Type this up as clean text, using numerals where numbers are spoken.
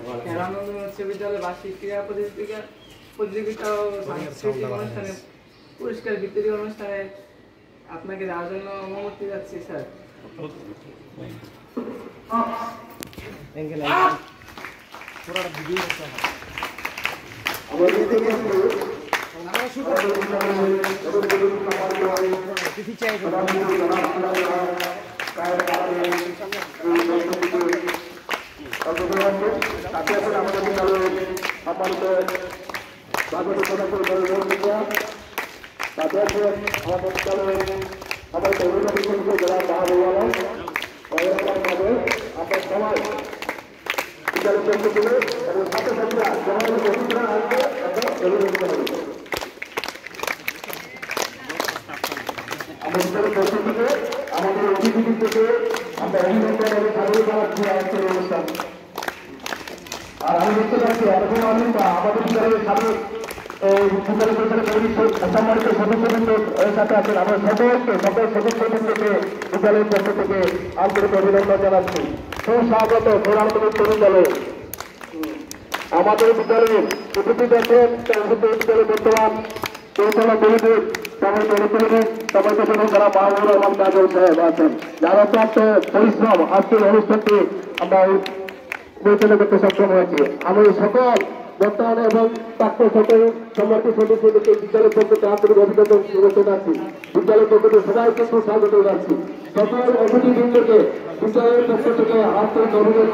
খেলানন্দ উচ্চ বিদ্যালয় বার্ষিক ক্রীড়া প্রতিযোগিতা ও সাংস্কৃতিক অনুষ্ঠানে পুরস্কার বিতরণী অনুষ্ঠানে আপনাকে যাওয়ার জন্য অনুমতি যাচ্ছি স্যার। আমাদের অতিথি থেকে আমরা অভিনন্দন এবং স্বাগত জানাচ্ছি আজকের অনুষ্ঠান। আর আমি দেখতে পাচ্ছি এতক্ষণ আমাদের বিদ্যালয়ের সাবেক বিদ্যালয় পরিষদের সম্মানিত সদস্যবৃন্দের সাথে আছেন। আমরা সকল সদস্যবৃন্দকে বিদ্যালয়ের পক্ষ থেকে আন্তরিক অভিনন্দন জানাচ্ছি। সুস্বাগত প্রধানমন্ত্রী তরুণ দলে আমাদের বিদ্যালয়ের উপস্থিত আছেন বিদ্যালয়ের বর্তমান চৌতলা পরিবেশ যারা মাহবুবুর রহমান কাজল সাহেব আছেন, যারা অত্যন্ত পরিশ্রম আজকের অনুষ্ঠানটি আমরা পরিচালনা করতে সক্ষম হয়েছি। আমি সকল বর্তমানে এবং প্রাক্তন সকল সম্মানিত সদস্যদেরকে বিদ্যালয়ের পক্ষ থেকে আন্তরিক অভিনন্দন শুভেচ্ছা জানাচ্ছি। বিদ্যালয়ের পক্ষ থেকে সবাইকে সুস্বাগত জানাচ্ছি। সকল অতিথিবৃন্দকে বিদ্যালয়ের পক্ষ থেকে আন্তরিক অভিনন্দন।